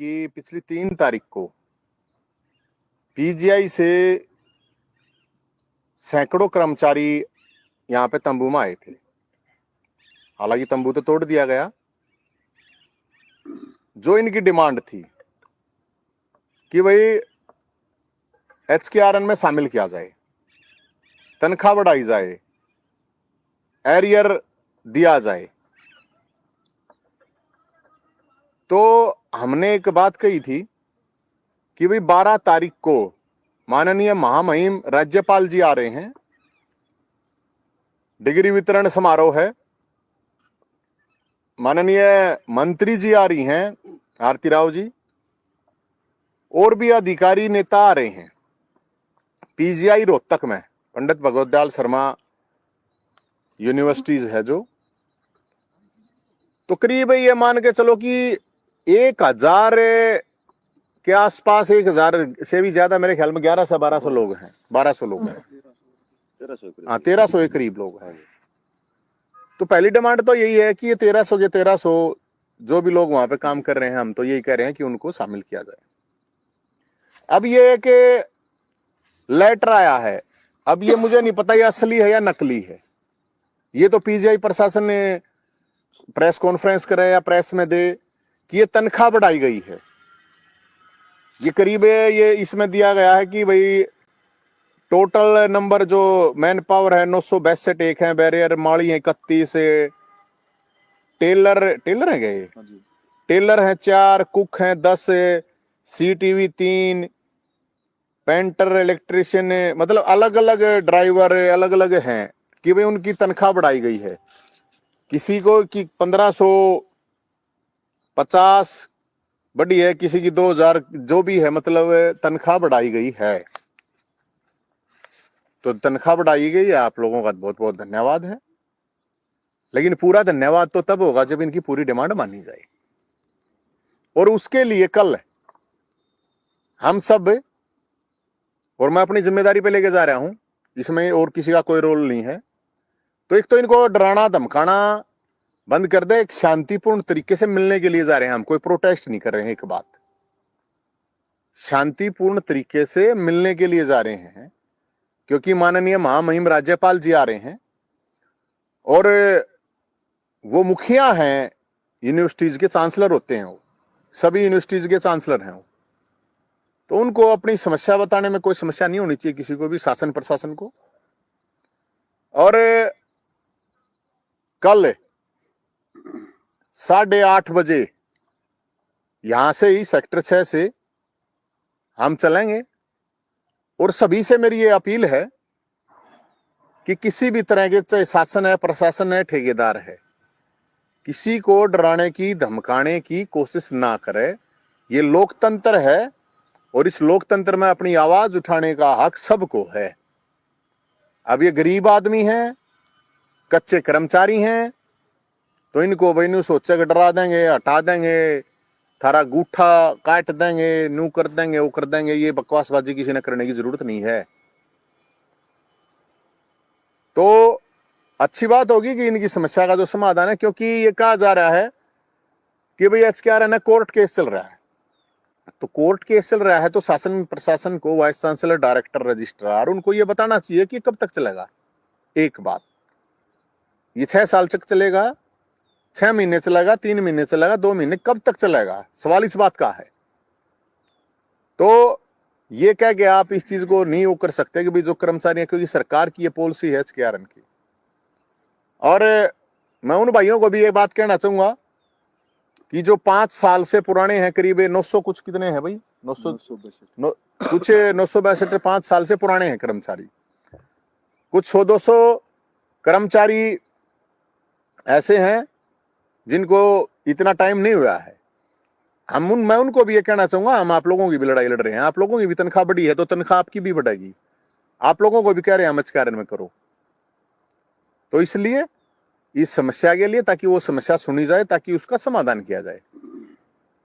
कि पिछली 3 तारीख को पीजीआई से सैकड़ों कर्मचारी यहाँ पे तंबू में आए थे। हालांकि तंबू तो तोड़ दिया गया। जो इनकी डिमांड थी कि भाई HKRN में शामिल किया जाए, तनख्वाह बढ़ाई जाए, एरियर दिया जाए, तो हमने एक बात कही थी कि भाई 12 तारीख को माननीय महामहिम राज्यपाल जी आ रहे हैं, डिग्री वितरण समारोह है, माननीय मंत्री जी आ रही हैं, आरती राव जी, और भी अधिकारी नेता आ रहे हैं। पीजीआई रोहतक में पंडित भगवत दयाल शर्मा यूनिवर्सिटीज है जो, तो करीब ये मान के चलो कि 1000 के आसपास, 1000 से भी ज्यादा, मेरे ख्याल में 1100 से 1200 लोग हैं, 1200 लोग हैं, 1300 के करीब लोग हैं। तो पहली डिमांड तो यही है कि ये 1300 के 1300 जो भी लोग वहां पे काम कर रहे हैं, हम तो यही कह रहे हैं कि उनको शामिल किया जाए। अब ये कि लेटर आया है, अब ये मुझे नहीं पता ये असली है या नकली है। ये तो पीजीआई प्रशासन ने प्रेस कॉन्फ्रेंस करे या प्रेस में दे कि ये तनख्वाह बढ़ाई गई है। ये करीब ये इसमें दिया गया है कि भाई टोटल नंबर जो मैन पावर है 962 एक है, बैरियर माड़ी है 31, टेलर है गए, टेलर हैं 4, कुक हैं 10, CTV 3, पेंटर, इलेक्ट्रिशियन, मतलब अलग अलग ड्राइवर अलग अलग हैं कि भाई उनकी तनख्वाह बढ़ाई गई है। किसी को कि 1550 बढ़ी है, किसी की 2000, जो भी है, मतलब तनख्वाह बढ़ाई गई है। तो तनख्वाह बढ़ाई गई है, आप लोगों का बहुत बहुत धन्यवाद है। लेकिन पूरा धन्यवाद तो तब होगा जब इनकी पूरी डिमांड मानी जाए। और उसके लिए कल हम सब, और मैं अपनी जिम्मेदारी पे लेके जा रहा हूं, इसमें और किसी का कोई रोल नहीं है, तो एक तो इनको डराना धमकाना बंद कर दे। एक शांतिपूर्ण तरीके से मिलने के लिए जा रहे हैं हम, कोई प्रोटेस्ट नहीं कर रहे हैं। एक बात, शांतिपूर्ण तरीके से मिलने के लिए जा रहे हैं, क्योंकि माननीय महामहिम राज्यपाल जी आ रहे हैं और वो मुखिया हैं, यूनिवर्सिटीज के चांसलर होते हैं, वो सभी यूनिवर्सिटीज के चांसलर हैं वो। तो उनको अपनी समस्या बताने में कोई समस्या नहीं होनी चाहिए किसी को भी, शासन प्रशासन को। और कल 8:30 बजे यहां से ही सेक्टर 6 से हम चलेंगे। और सभी से मेरी ये अपील है कि किसी भी तरह के, चाहे शासन है, प्रशासन है, ठेकेदार है, किसी को डराने की धमकाने की कोशिश ना करे। ये लोकतंत्र है और इस लोकतंत्र में अपनी आवाज उठाने का हक सबको है। अब ये गरीब आदमी हैं, कच्चे कर्मचारी हैं, तो इनको भाई सोचा कि डरा देंगे, हटा देंगे, थारा गूठा काट देंगे, नू कर देंगे, वो कर देंगे, ये बकवासबाजी किसी ने करने की जरूरत नहीं है। तो अच्छी बात होगी कि इनकी समस्या का जो समाधान है, क्योंकि ये कहा जा रहा है कि भाई HKRN कोर्ट केस चल रहा है। तो कोर्ट केस चल रहा है तो शासन प्रशासन को, वाइस चांसलर, डायरेक्टर, रजिस्ट्रार, उनको ये बताना चाहिए कि कब तक चलेगा। एक बात, ये 6 साल तक चलेगा, 6 महीने चलेगा, 3 महीने चलेगा, 2 महीने, कब तक चलेगा? सवाल इस बात का है। तो ये कह के आप इस चीज को नहीं वो कर सकते कि भाई जो कर्मचारी है, क्योंकि सरकार की ये पॉलिसी है HKRN की। और मैं उन भाइयों को भी ये बात कहना चाहूंगा कि जो 5 साल से पुराने हैं, करीब 900 कुछ, कितने हैं भाई, 962 कुछ 962 5 साल से पुराने हैं कर्मचारी। कुछ 100-200 कर्मचारी ऐसे हैं जिनको इतना टाइम नहीं हुआ है। मैं उनको भी ये कहना चाहूंगा, हम आप लोगों की भी लड़ाई लड़ रहे हैं। आप लोगों की भी तनख्वाह बढ़ी है तो तनख्वाह आपकी भी बढ़ेगी। आप लोगों को भी कह रहे हैं हम HKRN में करो। तो इसलिए इस समस्या के लिए, ताकि वो समस्या सुनी जाए, ताकि उसका समाधान किया जाए,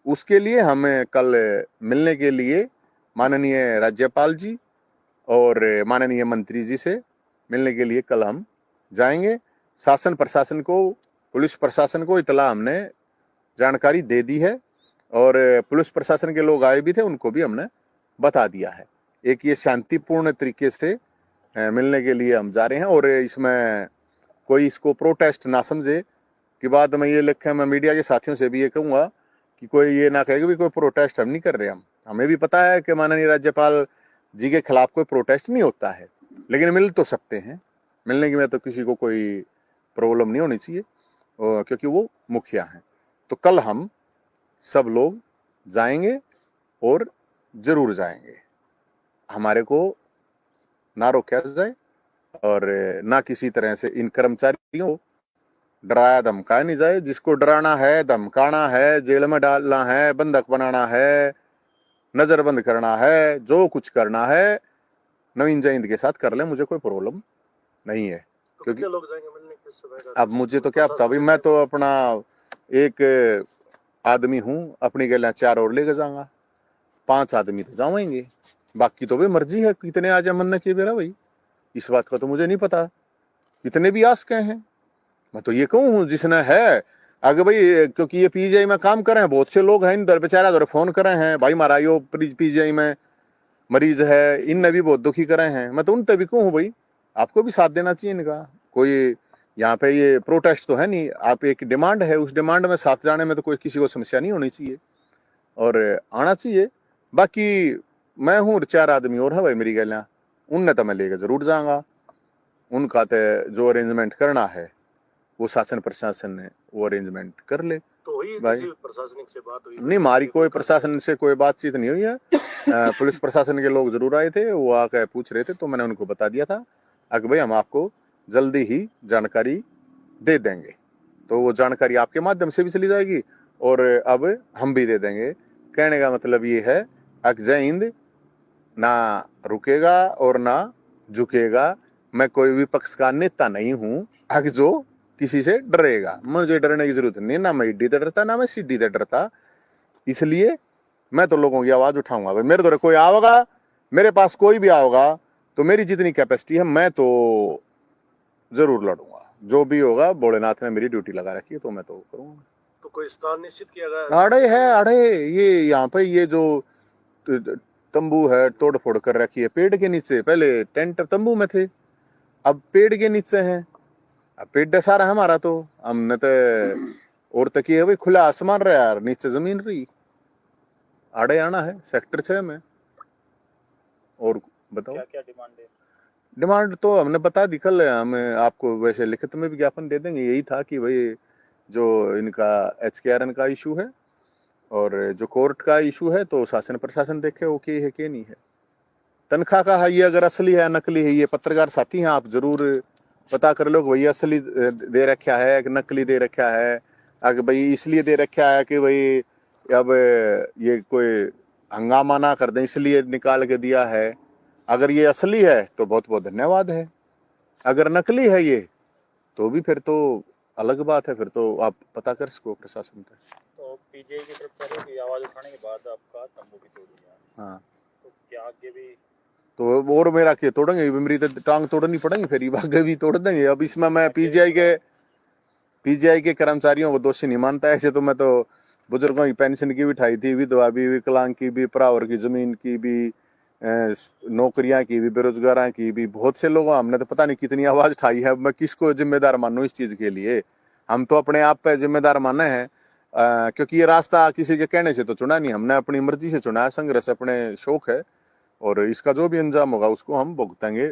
उसके लिए हमें कल मिलने के लिए माननीय राज्यपाल जी और माननीय मंत्री जी से मिलने के लिए कल हम जाएंगे। शासन प्रशासन को, पुलिस प्रशासन को इतला हमने जानकारी दे दी है और पुलिस प्रशासन के लोग आए भी थे, उनको भी हमने बता दिया है। एक ये शांतिपूर्ण तरीके से मिलने के लिए हम जा रहे हैं, और इसमें कोई इसको प्रोटेस्ट ना समझे कि बाद में ये लिखे। मैं मीडिया के साथियों से भी ये कहूँगा कि कोई ये ना कहे कि कोई प्रोटेस्ट हम नहीं कर रहे। हम हमें भी पता है कि माननीय राज्यपाल जी के खिलाफ कोई प्रोटेस्ट नहीं होता है, लेकिन मिल तो सकते हैं। मिलने की में तो किसी को कोई प्रॉब्लम नहीं होनी चाहिए, क्योंकि वो मुखिया हैं। तो कल हम सब लोग जाएंगे और जरूर जाएंगे। हमारे को ना रोका जाए और ना किसी तरह से इन कर्मचारियों को डराया धमकाया नहीं जाए। जिसको डराना है, धमकाना है, जेल में डालना है, बंधक बनाना है, नजरबंद करना है, जो कुछ करना है नवीन जयंत के साथ कर ले, मुझे कोई प्रॉब्लम नहीं है। तो क्योंकि लोग जाएंगे मिलने किस समय का? अब मुझे तो क्या पता भाई, मैं तो अपना एक आदमी हूँ, अपनी गलियां 4 और लेके जाऊंगा, 5 आदमी तो जाएंगे, बाकी तो भाई मर्जी है कितने आ जाए मन किए बेरा भाई। इस बात का तो मुझे नहीं पता कितने भी आस कहे हैं। मैं तो ये कहूँ जिसने है आगे भाई, क्योंकि ये पीजीआई में काम कर रहे हैं, बहुत से लोग हैं इधर बेचारा इधर फोन कर रहे हैं, भाई हमारा यो पीजीआई में मरीज है, इनने भी बहुत दुखी करे हैं। मैं तो उन तभी कहूँ भाई आपको भी साथ देना चाहिए इनका। कोई यहाँ पे ये प्रोटेस्ट तो है नहीं, आप एक डिमांड है, उस डिमांड में साथ जाने में तो कोई किसी को समस्या नहीं होनी चाहिए और आना चाहिए। बाकी मैं हूँ 4 आदमी और है भाई मेरी गलियां, उनने तो मैं लेकर जरूर जाऊंगा। उनका तो जो अरेंजमेंट करना है वो शासन प्रशासन ने वो अरेंजमेंट कर ले। तो हुई भाई किसी प्रशासनिक से बात हुई? नहीं, हमारी कोई प्रशासन से कोई बातचीत नहीं हुई है। पुलिस प्रशासन के लोग जरूर आए थे, वो आकर पूछ रहे थे, तो मैंने उनको बता दिया था कि भाई हम आपको जल्दी ही जानकारी दे देंगे। तो वो जानकारी आपके माध्यम से भी चली जाएगी और अब हम भी दे देंगे। कहने का मतलब ये है कि जय हिंद ना रुकेगा और ना झुकेगा। मैं कोई विपक्ष का नेता नहीं हूँ जो किसी से डरेगा। मुझे डरने की जरूरत नहीं, ना मैं ईडी से डरता, ना मैं सीडी से डरता। इसलिए मैं तो लोगों की आवाज उठाऊंगा भाई। मेरे द्वारा कोई आओगा, मेरे पास कोई भी आओगा, तो मेरी जितनी कैपेसिटी है मैं तो जरूर लड़ूंगा। जो भी होगा, भोलेनाथ ने मेरी ड्यूटी लगा रखी है तो मैं तो करूंगा। तो कोई स्थान निश्चित किया गया? अड़े है, अड़े ये यहाँ पे ये जो तंबू है तोड़ फोड़ कर रखी है पेड़ के नीचे। पहले टेंट तंबू में थे, अब पेड़ के नीचे हैं। अब पेड़ सारा हमारा, तो हमने तो और तक ये भाई खुला आसमान रहा यार, नीचे जमीन रही। आड़े आना है सेक्टर 6 में। और बताओ क्या क्या डिमांड है? डिमांड तो हमने बता दी कल, हम आपको वैसे लिखित में भी ज्ञापन दे देंगे। यही था कि भाई जो इनका HKRN का इशू है और जो कोर्ट का इशू है, तो शासन प्रशासन देखे वो के है के नहीं है। तनख्वाह का है, ये अगर असली है नकली है, ये पत्रकार साथी हैं, आप जरूर पता कर लो कि भाई असली दे रखा है कि नकली दे रखा है। अगर भाई इसलिए दे रखा है कि भाई अब ये कोई हंगामा ना कर दें इसलिए निकाल के दिया है। अगर ये असली है तो बहुत बहुत धन्यवाद है, अगर नकली है ये तो भी फिर तो अलग बात है, फिर तो आप पता कर सको प्रशासन तक। तो पीजीआई की तरफ की आवाज उठाने के बाद आपका तंबू भी तोड़ दिया। हाँ, तो क्या आगे भी तो और मेरा क्या तोड़ेंगे, मेरी तो टांग तोड़नी पड़ेगी, फिर आगे भी तोड़ देंगे। अब इसमें मैं पीजीआई के कर्मचारियों को दोषी नहीं मानता। ऐसे तो मैं तो बुजुर्गों की पेंशन की भी उठाई थी, विधवा भी, विकलांग की भी, परावर की जमीन की भी, नौकरियां की भी, बेरोजगार की भी, बहुत से लोगों हमने तो पता नहीं कितनी आवाज उठाई है। मैं किसको जिम्मेदार मानूं इस चीज के लिए? हम तो अपने आप पे जिम्मेदार माने हैं, क्योंकि ये रास्ता किसी के कहने से तो चुना नहीं, हमने अपनी मर्जी से चुना है, संघर्ष अपने शौक है, और इसका जो भी अंजाम होगा उसको हम भुगतेंगे,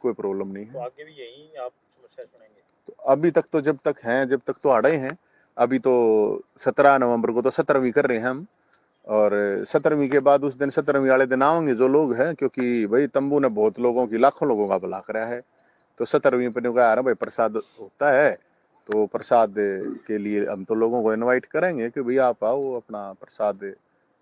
कोई प्रॉब्लम नहीं है। तो आगे भी यही आप समस्या सुनेंगे? तो अभी तक तो जब तक तो अड़े हैं। अभी तो 17 नवंबर को तो 17वीं कर रहे हैं हम, और 17वीं के बाद उस दिन 17वीं वाले दिन आएंगे जो लोग हैं, क्योंकि भाई तंबू ने बहुत लोगों की, लाखों लोगों का भला करा है। तो 17वीं पर कहा रहा भाई प्रसाद होता है, तो प्रसाद के लिए हम तो लोगों को इनवाइट करेंगे कि भाई आप आओ अपना प्रसाद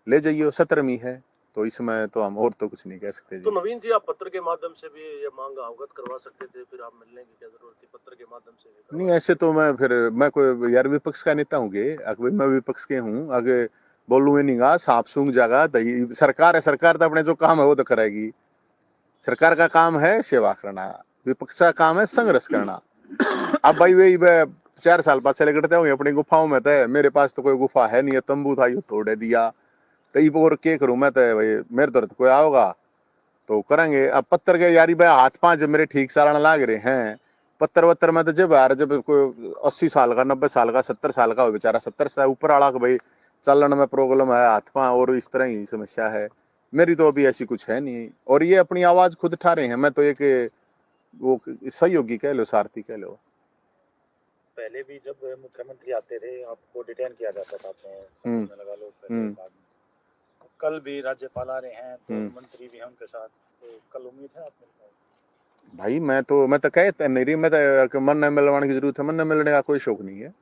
ले जाइए। 17वीं है तो इसमें तो हम और तो कुछ नहीं कह सकते। तो नवीन जी, आप पत्र के माध्यम से भी ये मांग अवगत करवा सकते थे, फिर आप मिलने की क्या जरूरत थी? पत्र के माध्यम से भी नहीं, ऐसे तो मैं कोई यार विपक्ष का नेता हूँ अगर मैं विपक्ष के हूँ, आगे बोलूँ नहीं गा, सांप सूंघ जागा। सरकार है, सरकार तो अपने जो काम है वो तो करेगी। सरकार का काम है सेवा करना, विपक्ष का काम है संघर्ष करना। अब भाई वही 4 साल बाद चले करते होंगे अपनी गुफाओं में। तो मेरे पास तो कोई गुफा है नहीं है, तंबू था यू तोड़ दिया, तो ये और क्या करूं मैं। तो भाई मेरे तरफ कोई आओगा तो करेंगे। अब पत्थर के यारी भाई हाथ पांच जब मेरे ठीक सालाना लाग रहे हैं, पत्थर वत्तर में तो जब यार जब कोई 80 साल का 90 साल का 70 साल का हो बेचारा, 70 से ऊपर आला का भाई चलन में प्रॉब्लम है, हाथ पांव और इस तरह ही समस्या है। मेरी तो अभी ऐसी कुछ है नहीं, और ये अपनी आवाज खुद उठा रहे हैं। मैं तो एक वो सहयोगी कह लो, सारथी कह लो। पहले भी जब मुख्यमंत्री आते थे आपको डिटेन किया जाता था अपने लगा लो पहले बाद में। तो कल भी राज्यपाल आ रहे हैं तो मंत्री भी हैं उनके साथ, तो कल उम्मीद है आपको? भाई मैं तो कहता नहीं रही, मैं तो मन न मिलवाने की जरूरत है, मन न मिलने का कोई शौक नहीं है।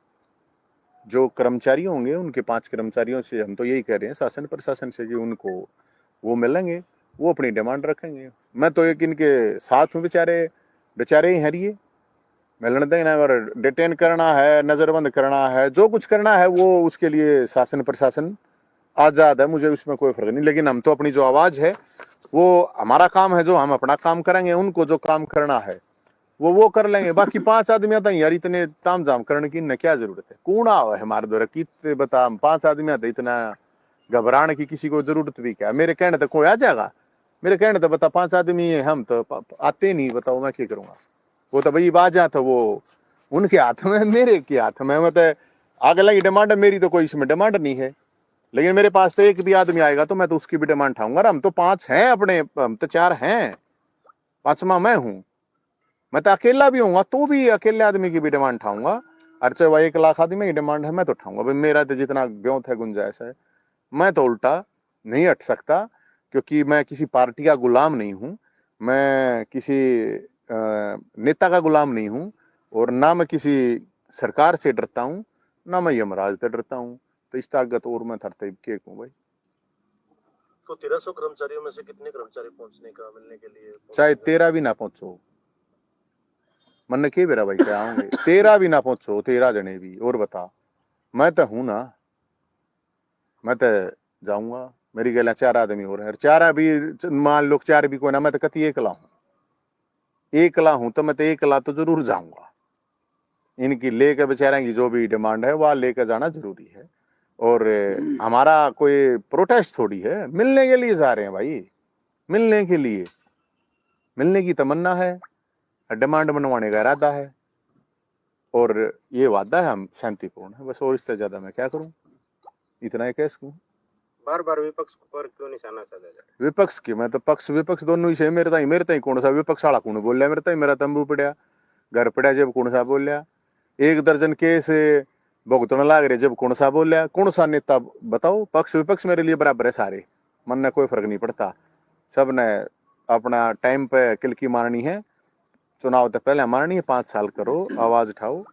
जो कर्मचारी होंगे उनके 5 कर्मचारियों से हम तो यही कह रहे हैं शासन प्रशासन से कि उनको वो मिलेंगे, वो अपनी डिमांड रखेंगे। मैं तो एक इनके साथ हूँ, बेचारे ही हरिए मिलने देना, और डिटेन करना है, नजरबंद करना है, जो कुछ करना है वो उसके लिए शासन प्रशासन आजाद है, मुझे उसमें कोई फर्क नहीं। लेकिन हम तो अपनी जो आवाज है वो हमारा काम है, जो हम अपना काम करेंगे, उनको जो काम करना है वो कर लेंगे। बाकी 5 आदमी आता यार इतने ताम झाम करने की न क्या जरूरत है, कौन आवा है हमारे द्वारा कितने बता, 5 आदमी आते इतना घबराने की किसी को जरूरत भी क्या। मेरे कहने तक कोई आ जाएगा, मेरे कहने तो बता 5 आदमी है, हम तो आते नहीं, बताओ मैं क्या करूंगा। वो तो भाई बाजा था वो उनके हाथ में, मेरे के हाथ में। मतलब आगे लगी डिमांड है मेरी, तो कोई इसमें डिमांड नहीं है। लेकिन मेरे पास तो एक भी आदमी आएगा तो मैं तो उसकी भी डिमांड उठाऊंगा। हम तो 5 हैं अपने, हम तो 4 हैं, 5वां मैं हूं। मैं तो अकेला भी हूँ तो भी अकेले आदमी की भी डिमांड उठाऊंगा। अर्चे भाई 1 लाख आदमी की डिमांड है, मैं तो उठाऊंगा भाई। मेरा तो जितना ब्योत है गुंजाइश है, मैं तो उल्टा नहीं हट सकता, क्योंकि मैं किसी पार्टी का गुलाम नहीं हूं, मैं किसी नेता का गुलाम नहीं हूं, और ना मैं किसी सरकार से डरता हूं, ना मैं यमराज से डरता हूं। तो इस ताकत और मैं थरते के कहूं भाई। तो 1300 कर्मचारियों में से कितने कर्मचारी पहुंचने का मिलने के लिए? चाहे 13 भी ना पहुंचो, मन के बेरा भाई क्या आओगे, 13 भी ना पहुंचो, 13 जने भी, और बता मैं तो हूं ना, मैं तो जाऊंगा। मेरी गला 4 आदमी हो रहे हैं, 4 भी मान लो 4 भी कोई ना, मैं तो कति एकला हूं तो मैं तो एकला तो जरूर जाऊंगा। इनकी लेकर बेचारा की जो भी डिमांड है वह लेकर जाना जरूरी है। और हमारा कोई प्रोटेस्ट थोड़ी है, मिलने के लिए जा रहे हैं भाई, मिलने के लिए, मिलने की तमन्ना है, डिमांड बनवाने का इरादा है, और ये वादा है हम शांतिपूर्ण है बस। और इससे ज्यादा मैं क्या करूं, इतना ही कह सकूं। बार बार विपक्ष पर क्यों निशाना साधा जाए? विपक्ष की मैं तो पक्ष विपक्ष दोनों ही से, मेरे ताई कौन सा विपक्ष वाला कौन बोल रहा, मेरे ताई मेरा तंबू पड़ा घर पड़ा जब कौन सा बोल रहा, 1 दर्जन केस भुगतने लाग रहे जब कौन सा बोल रहा, कौन सा नेता बताओ। पक्ष विपक्ष मेरे लिए बराबर है सारे, मन ने कोई फर्क नहीं पड़ता। सब ने अपना टाइम पे किलकी मारनी है, चुनाव तो पहले मारनी है, 5 साल करो, आवाज उठाओ,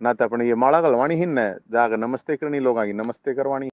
ना तो अपने ये माड़ा गलवानी ही न जाकर नमस्ते करनी, लोगों की नमस्ते करवानी।